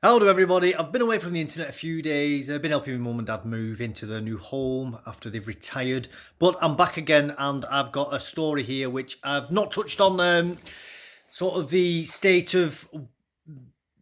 Hello everybody, I've been away from the internet a few days. I've been helping my mum and dad move into their new home after they've retired. But I'm back again and I've got a story here which I've not touched on, sort of the state of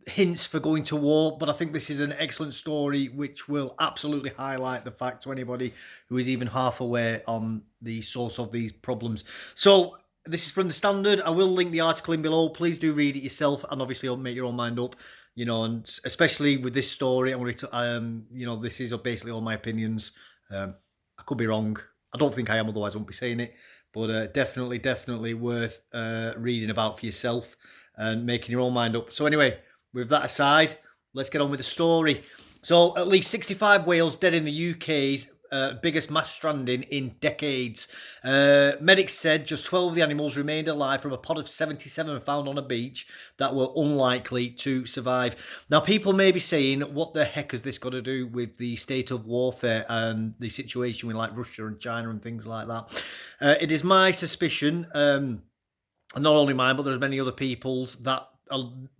hints for going to war, but I think this is an excellent story which will absolutely highlight the fact to anybody who is even half aware on the source of these problems. So this is from the Standard. I will link the article in below. Please do read it yourself, and obviously you'll make your own mind up. And especially with this story, I'm going to, this is basically all my opinions. I could be wrong. I don't think I am, otherwise I wouldn't be saying it. But definitely worth reading about for yourself and making your own mind up. So anyway, with that aside, let's get on with the story. So at least 65 whales dead in the UK's biggest mass stranding in decades. Medics said just 12 of the animals remained alive from a pod of 77 found on a beach that were unlikely to survive. Now, people may be saying, what the heck has this got to do with the state of warfare and the situation with like Russia and China and things like that? It is my suspicion, and not only mine, but there's many other people's, that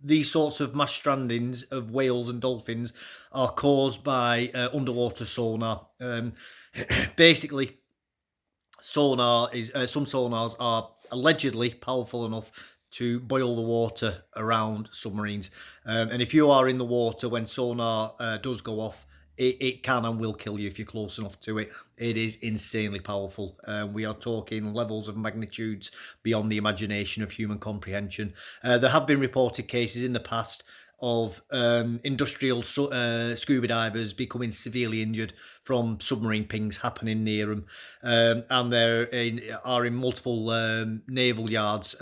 these sorts of mass strandings of whales and dolphins are caused by underwater sonar. Basically, sonar is some sonars are allegedly powerful enough to boil the water around submarines. And if you are in the water when sonar does go off, it can and will kill you if you're close enough to it. It is insanely powerful. We are talking levels of magnitudes beyond the imagination of human comprehension. There have been reported cases in the past of industrial scuba divers becoming severely injured from submarine pings happening near them. And there are in multiple naval yards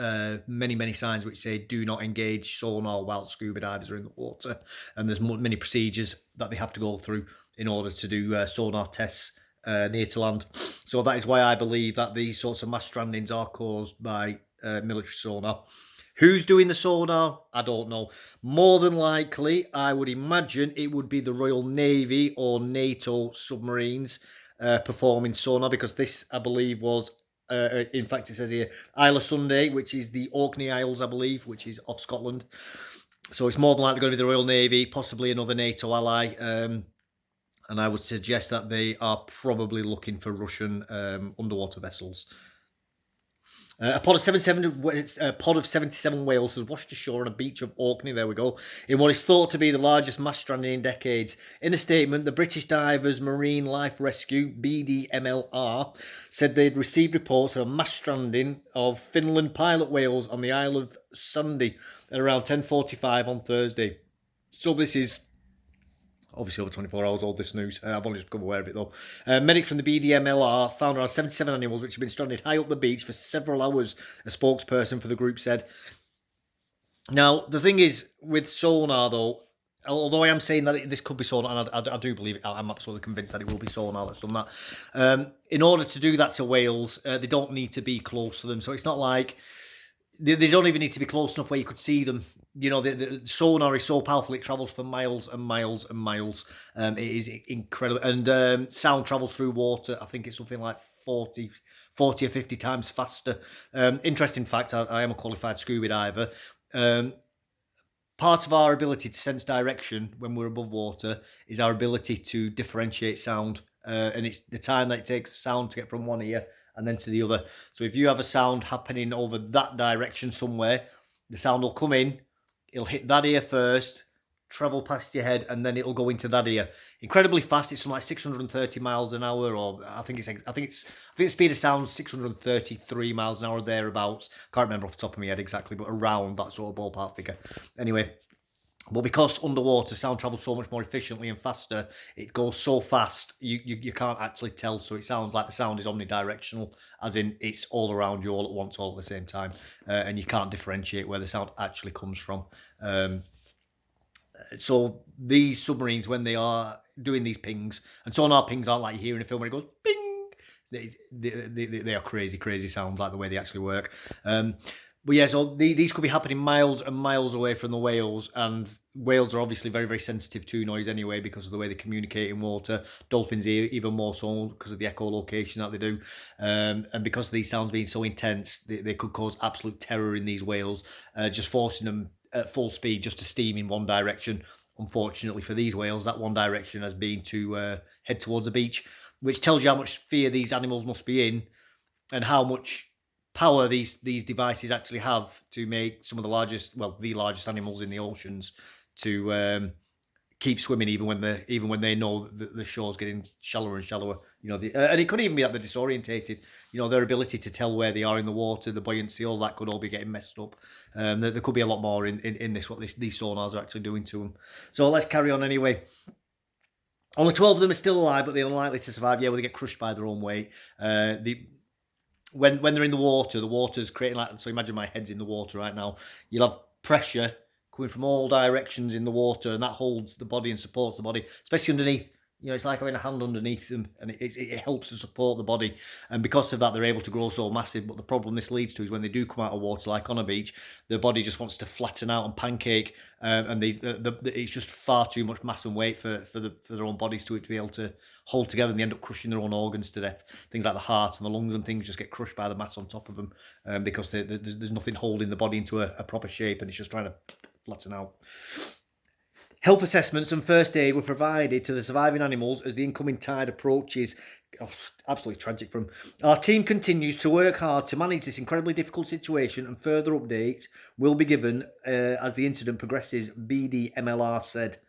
many signs which say do not engage sonar while scuba divers are in the water. And there's many procedures that they have to go through in order to do sonar tests near to land. So that is why I believe that these sorts of mass strandings are caused by military sonar. Who's doing the sonar? I don't know. More than likely, I would imagine it would be the Royal Navy or NATO submarines performing sonar, because this, I believe, was, in fact, it says here, Isle of Sunday, which is the Orkney Isles, I believe, which is off Scotland. So it's more than likely going to be the Royal Navy, possibly another NATO ally. And I would suggest that they are probably looking for Russian underwater vessels. A pod of 77 whales has washed ashore on a beach of Orkney, there we go, in what is thought to be the largest mass stranding in decades. In a statement, the British Divers Marine Life Rescue, BDMLR, said they'd received reports of a mass stranding of Finland pilot whales on the Isle of Sunday at around 10:45 on Thursday. So this is obviously over 24 hours old, this news. I've only just become aware of it, though. Medics from the BDMLR found around 77 animals which have been stranded high up the beach for several hours, a spokesperson for the group said. Now, the thing is, with sonar, though, although I am saying that this could be sonar, and I do believe it, I'm absolutely convinced that it will be sonar that's done that. In order to do that to whales, they don't need to be close to them. So it's not like they don't even need to be close enough where you could see them. The sonar is so powerful, it travels for miles and miles and miles. It is incredible. And sound travels through water. I think it's something like 40 or 50 times faster. Interesting fact, I am a qualified scuba diver. Part of our ability to sense direction when we're above water is our ability to differentiate sound. And it's the time that it takes sound to get from one ear and then to the other. So if you have a sound happening over that direction somewhere, the sound will come in, it'll hit that ear first, travel past your head, and then it'll go into that ear. Incredibly fast. It's something like 630 miles an hour, or I think the speed of sound is 633 miles an hour thereabouts. Can't remember off the top of my head exactly, but around that sort of ballpark figure. Anyway. But because underwater sound travels so much more efficiently and faster, it goes so fast you can't actually tell. So it sounds like the sound is omnidirectional, as in it's all around you all at once, all at the same time, and you can't differentiate where the sound actually comes from. So these submarines, when they are doing these pings, and sonar pings aren't like you hear in a film where it goes ping. They are crazy sounds, like the way they actually work. But yeah, so these could be happening miles and miles away from the whales, and whales are obviously very sensitive to noise anyway because of the way they communicate in water. Dolphins even more so because of the echolocation that they do, and because of these sounds being so intense, they could cause absolute terror in these whales, just forcing them at full speed just to steam in one direction unfortunately for these whales, that one direction has been to head towards the beach, which tells you how much fear these animals must be in, and how much power these devices actually have to make some of the largest, well, the largest animals in the oceans to keep swimming even when they know that the shore's getting shallower and shallower. And it could even be that they're disorientated. Their ability to tell where they are in the water, the buoyancy, all that could all be getting messed up. There could be a lot more in this, what these sonars are actually doing to them. So let's carry on anyway. Only 12 of them are still alive, but they're unlikely to survive. Yeah, well, they get crushed by their own weight. When they're in the water's creating so imagine my head's in the water right now. You'll have pressure coming from all directions in the water, and that holds the body and supports the body, especially underneath. It's like having a hand underneath them, and it helps to support the body. And because of that, they're able to grow so massive. But the problem this leads to is when they do come out of water, like on a beach, the body just wants to flatten out and pancake, and it's just far too much mass and weight for their own bodies to be able to hold together, and they end up crushing their own organs to death. Things like the heart and the lungs and things just get crushed by the mass on top of them, because there's nothing holding the body into a proper shape, and it's just trying to flatten out. Health assessments and first aid were provided to the surviving animals as the incoming tide approaches. Absolutely tragic from. Our team continues to work hard to manage this incredibly difficult situation, and further updates will be given as the incident progresses, BDMLR said.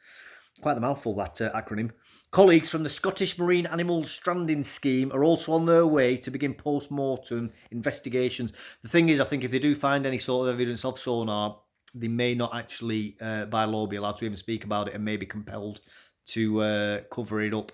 Quite the mouthful, that acronym. Colleagues from the Scottish Marine Animal Stranding Scheme are also on their way to begin post-mortem investigations. The thing is, I think if they do find any sort of evidence of sonar, they may not actually, by law, be allowed to even speak about it, and may be compelled to cover it up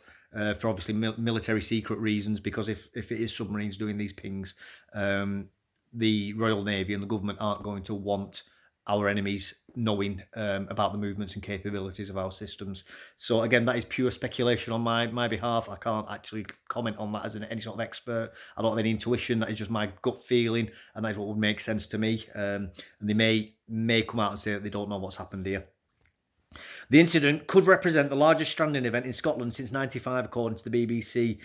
for obviously military secret reasons, because if it is submarines doing these pings, the Royal Navy and the government aren't going to want our enemies knowing about the movements and capabilities of our systems. So again, that is pure speculation on my behalf. I can't actually comment on that as any sort of expert. I don't have any intuition. That is just my gut feeling, and that is what would make sense to me. And they may come out and say that they don't know what's happened here. The incident could represent the largest stranding event in Scotland since '95, according to the BBC.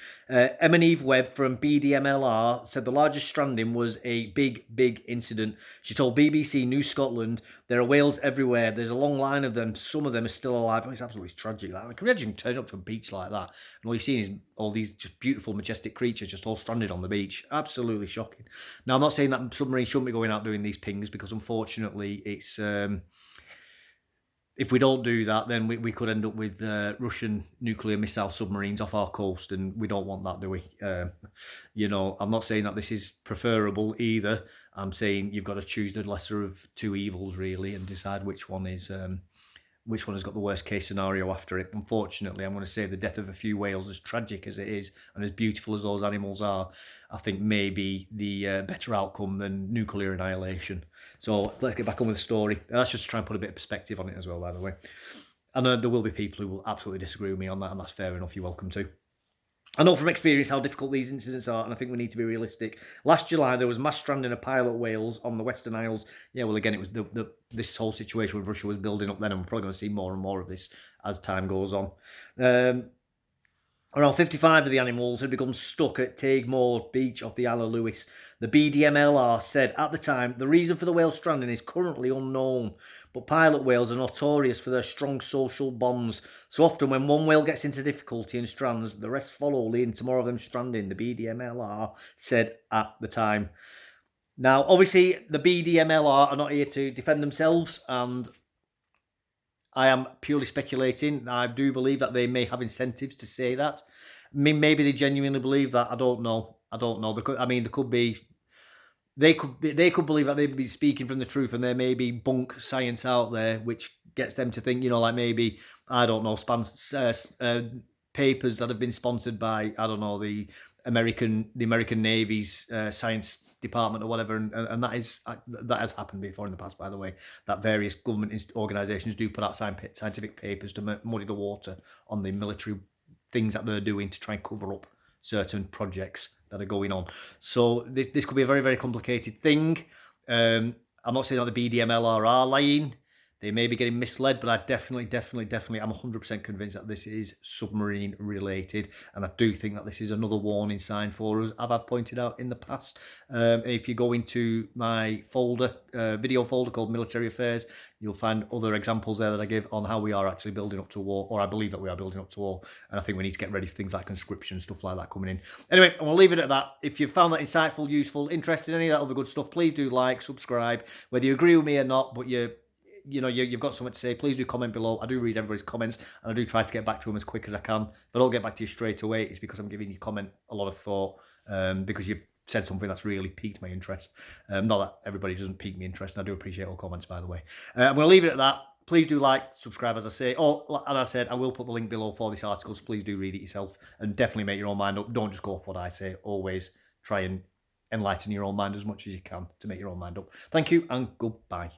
Eve Webb from BDMLR said the largest stranding was a big incident. She told BBC News Scotland, "There are whales everywhere. There's a long line of them. Some of them are still alive." It's absolutely tragic. Can you imagine turning up to a beach like that, and all you're seeing is all these just beautiful, majestic creatures just all stranded on the beach? Absolutely shocking. Now, I'm not saying that submarines shouldn't be going out doing these pings, because unfortunately it's... if we don't do that, then we could end up with Russian nuclear missile submarines off our coast, and we don't want that, do we? I'm not saying that this is preferable either. I'm saying you've got to choose the lesser of two evils, really, and decide which one has got the worst case scenario after it. Unfortunately, I'm going to say the death of a few whales, as tragic as it is and as beautiful as those animals are, I think may be the better outcome than nuclear annihilation. So let's get back on with the story. Let's just try and put a bit of perspective on it as well, by the way. I know there will be people who will absolutely disagree with me on that, and that's fair enough. You're welcome to. I know from experience how difficult these incidents are, and I think we need to be realistic. Last July, there was mass stranding of pilot whales on the Western Isles. Yeah, well, again, it was this whole situation with Russia was building up then, and we're probably going to see more and more of this as time goes on. Around 55 of the animals had become stuck at Taigmore Beach off the Isle of Lewis. The BDMLR said at the time, the reason for the whale stranding is currently unknown, but pilot whales are notorious for their strong social bonds. So often when one whale gets into difficulty and strands, the rest follow, leading to more of them stranding, the BDMLR said at the time. Now, obviously, the BDMLR are not here to defend themselves, and I am purely speculating. I do believe that they may have incentives to say that. I mean, maybe they genuinely believe that. I don't know. They could believe that they'd be speaking from the truth, and there may be bunk science out there which gets them to think, like maybe, I don't know, papers that have been sponsored by, I don't know, the American Navy's science department or whatever, and that has happened before in the past, by the way, that various government organisations do put out scientific papers to muddy the water on the military things that they're doing to try and cover up certain projects that are going on. So this could be a very, very complicated thing. I'm not saying that the BDMLR are lying. They may be getting misled, but I definitely, I'm 100% convinced that this is submarine related. And I do think that this is another warning sign for us, as I've pointed out in the past. If you go into my folder, video folder called Military Affairs, you'll find other examples there that I give on how we are actually building up to war, or I believe that we are building up to war. And I think we need to get ready for things like conscription, stuff like that coming in. Anyway, I'm going to leave it at that. If you found that insightful, useful, interested in any of that other good stuff, please do like, subscribe, whether you agree with me or not, but you've got something to say, please do comment below. I do read everybody's comments, and I do try to get back to them as quick as I can. If I don't get back to you straight away, it's because I'm giving your comment a lot of thought, because you've said something that's really piqued my interest. Not that everybody doesn't pique me interest, and I do appreciate all comments, by the way. I'm going to leave it at that. Please do like, subscribe, as I say. Oh, as I said, I will put the link below for this article, so please do read it yourself, and definitely make your own mind up. Don't just go off what I say. Always try and enlighten your own mind as much as you can to make your own mind up. Thank you, and goodbye.